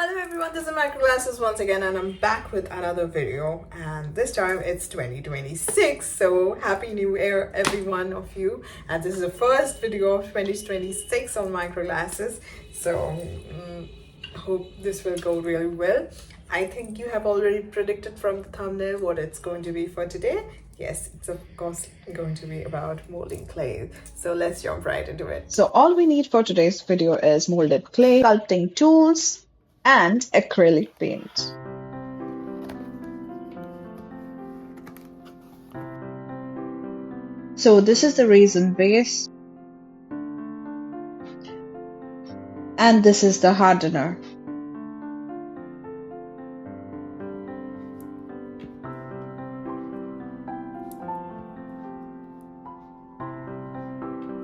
Hello everyone, this is Microglasses once again and I'm back with another video, and this time it's 2026. So happy new year every one of you, and this is the first video of 2026 on Microglasses. So hope this will go really well. I think you have already predicted from the thumbnail what it's going to be for today. Yes, it's of course going to be about molding clay. So let's jump right into it. So all we need for today's video is molded clay, sculpting tools, and acrylic paint. So this is the resin base, and this is the hardener.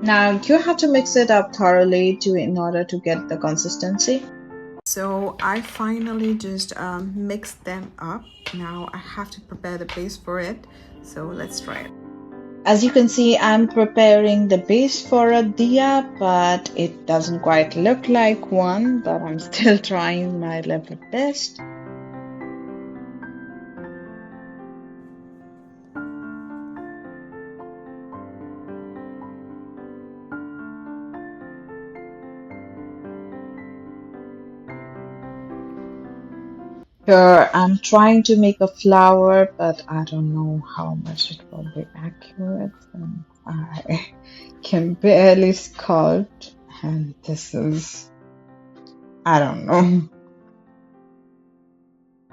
Now you have to mix it up thoroughly in order to get the consistency. So I finally just mixed them up. Now I have to prepare the base for it. So let's try it. As you can see, I'm preparing the base for a diya, but it doesn't quite look like one, but I'm still trying my level best. Here I'm trying to make a flower, but I don't know how much it will be accurate, and I can barely sculpt, and this is, I don't know.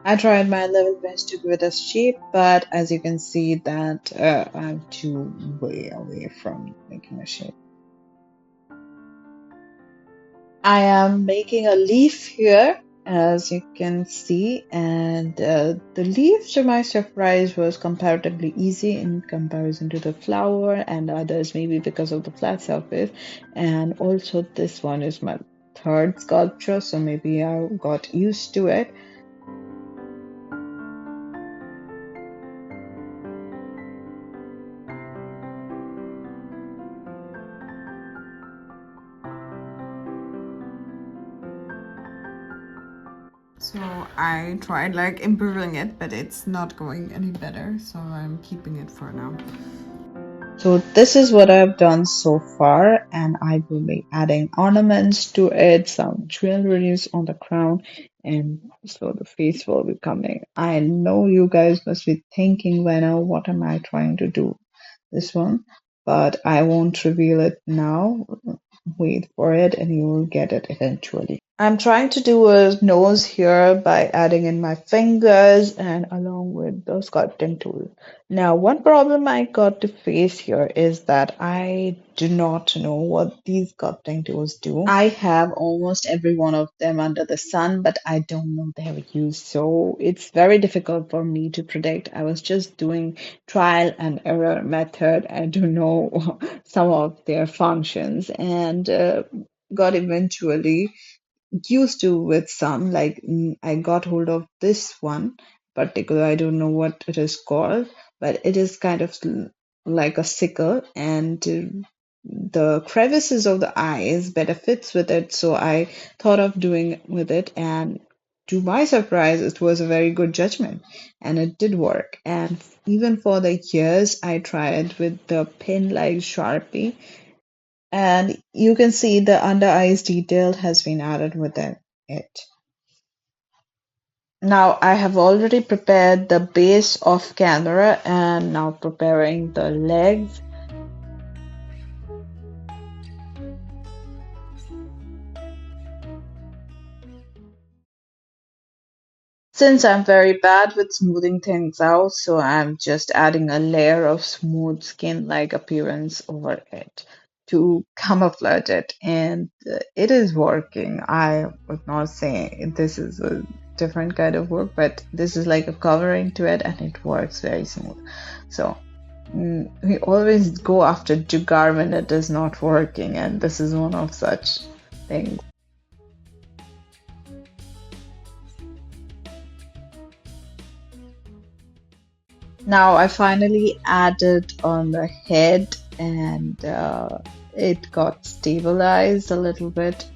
I tried my level best to give it a shape, but as you can see that I'm way away from making a shape. I am making a leaf here, as you can see, and the leaf, to my surprise, was comparatively easy in comparison to the flower and others, maybe because of the flat surface. And also this one is my third sculpture, so maybe I got used to it. So I tried like improving it, but it's not going any better. So I'm keeping it for now. So this is what I've done so far, and I will be adding ornaments to it, some jewelries on the crown, and so the face will be coming. I know you guys must be thinking by now, what am I trying to do this one? But I won't reveal it now. Wait for it and you will get it eventually. I'm trying to do a nose here by adding in my fingers and along with the sculpting tool. Now, one problem I got to face here is that I do not know what these sculpting tools do. I have almost every one of them under the sun, but I don't know their use. So it's very difficult for me to predict. I was just doing trial and error method. I do know some of their functions, and got eventually used to with some, like I got hold of this one particular. I don't know what it is called, but it is kind of like a sickle, and the crevices of the eyes better fits with it, so I thought of doing with it, and to my surprise it was a very good judgment and it did work. And even for the ears I tried with the pin like Sharpie, and you can see the under eyes detail has been added within it. Now I have already prepared the base off camera and now preparing the legs. Since I'm very bad with smoothing things out, so I'm just adding a layer of smooth skin-like appearance over it to camouflage it, and it is working. I would not say this is a different kind of work, but this is like a covering to it and it works very smooth. So we always go after jugaad when it is not working, and this is one of such things. Now I finally added on the head, and it got stabilized a little bit.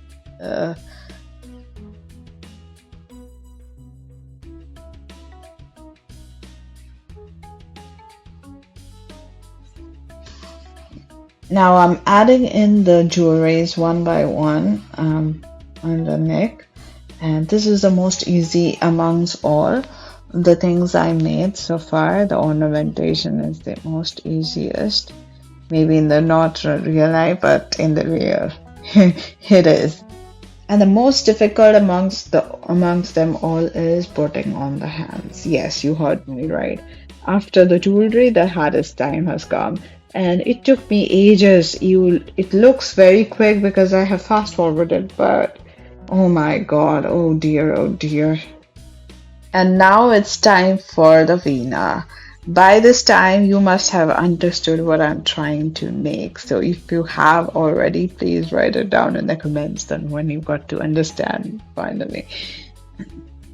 Now I'm adding in the jewelries one by one on the neck, and this is the most easy amongst all the things I made so far. The ornamentation is the most easiest. Maybe in the not real life, but in the real, it is. And the most difficult amongst them all is putting on the hands. Yes, you heard me right. After the jewelry, the hardest time has come. And it took me ages. It looks very quick because I have fast forwarded, but oh my god, oh dear, oh dear. And now it's time for the Veena. By this time, you must have understood what I'm trying to make. So if you have already, please write it down in the comments then when you got to understand finally.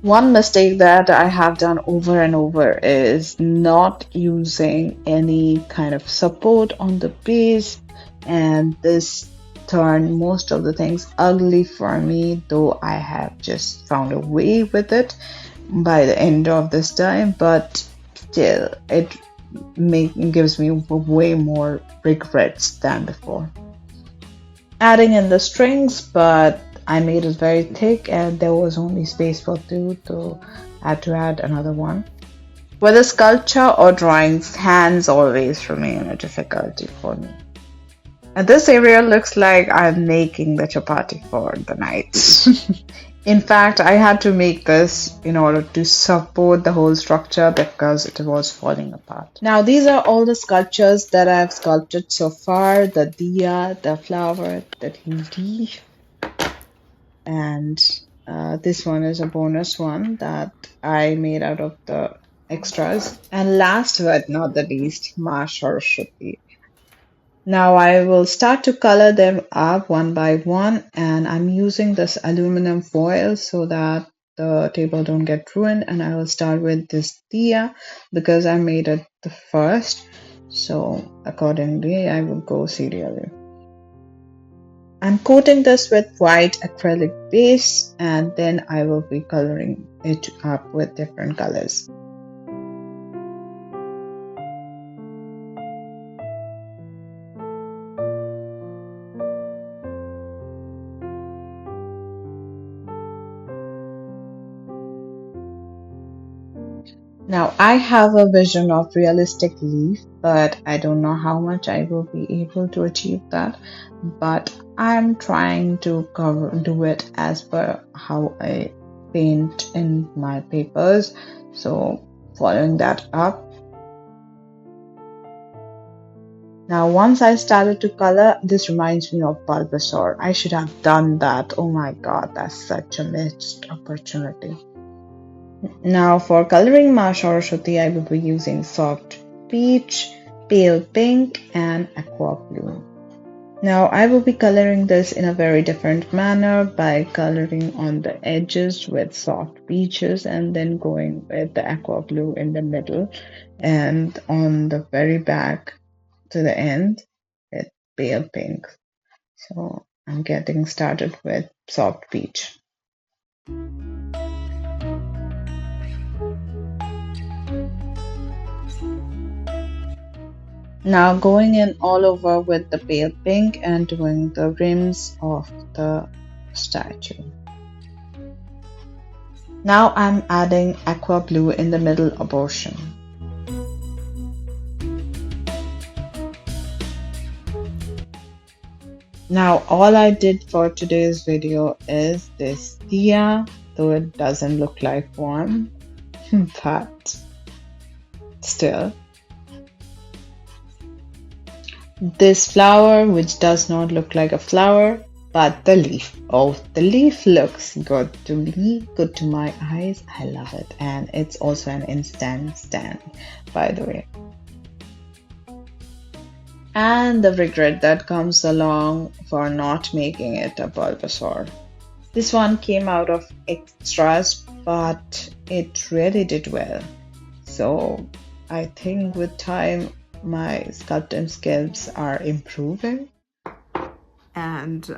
One mistake that I have done over and over is not using any kind of support on the base, and this turned most of the things ugly for me, though I have just found a way with it by the end of this time, but still it gives me way more regrets than before. Adding in the strings, but I made it very thick and there was only space for two, so I had to add another one. Whether sculpture or drawings, hands always remain a difficulty for me. And this area looks like I'm making the chapati for the night. In fact, I had to make this in order to support the whole structure because it was falling apart. Now, these are all the sculptures that I've sculpted so far. The diya, the flower, the leaf, and this one is a bonus one that I made out of the extras. And last but not the least, Ma Saraswati. Now I will start to color them up one by one, and I'm using this aluminum foil so that the table don't get ruined. And I will start with this diya because I made it the first, so accordingly I will go serially. I'm coating this with white acrylic base, and then I will be coloring it up with different colors. Now I have a vision of realistic leaf, but I don't know how much I will be able to achieve that. But I'm trying to do it as per how I paint in my papers. So following that up. Now once I started to color, this reminds me of Bulbasaur. I should have done that. Oh my god, that's such a missed opportunity. Now for coloring Ma Saraswati, I will be using soft peach, pale pink and aqua blue. Now I will be coloring this in a very different manner by coloring on the edges with soft peaches and then going with the aqua blue in the middle and on the very back to the end with pale pink. So I'm getting started with soft peach. Now going in all over with the pale pink and doing the rims of the statue. Now I'm adding aqua blue in the middle portion. Now all I did for today's video is this diya, though it doesn't look like one, but still. This flower, which does not look like a flower, but the leaf. Oh, the leaf looks good to me, good to my eyes. I love it. And it's also an instant stand, by the way. And the regret that comes along for not making it a Bulbasaur. This one came out of extras, but it really did well. So I think with time, my sculpting skills are improving. And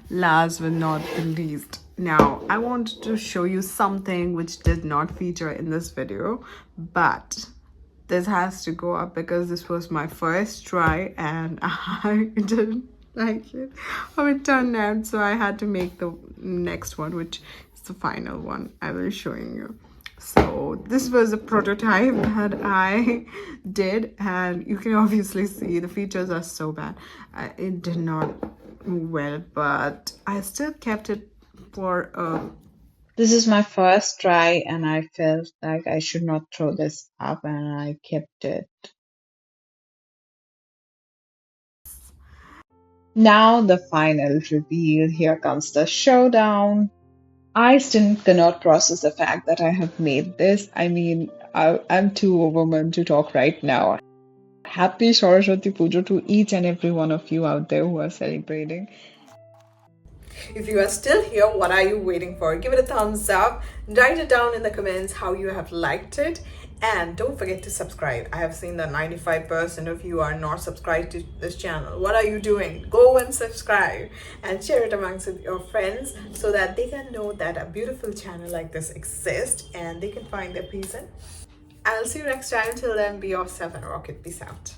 last but not the least, now I wanted to show you something which did not feature in this video, but this has to go up because this was my first try and I didn't like it how it turned out, so I had to make the next one, which is the final one I will showing you. So this was a prototype that I did, and you can obviously see the features are so bad. It did not move well, but I still kept it for a This is my first try, and I felt like I should not throw this up, and I kept it. Now the final reveal. Here comes the showdown. I still cannot process the fact that I have made this. I mean, I'm too overwhelmed to talk right now. Happy Saraswati Puja to each and every one of you out there who are celebrating. If you are still here, what are you waiting for? Give it a thumbs up, write it down in the comments how you have liked it, and don't forget to subscribe. I have seen that 95% of you are not subscribed to this channel. What are you doing? Go and subscribe and share it amongst your friends so that they can know that a beautiful channel like this exists and they can find their peace in. I'll see you next time. Till then, be yourself and rock it. Peace out.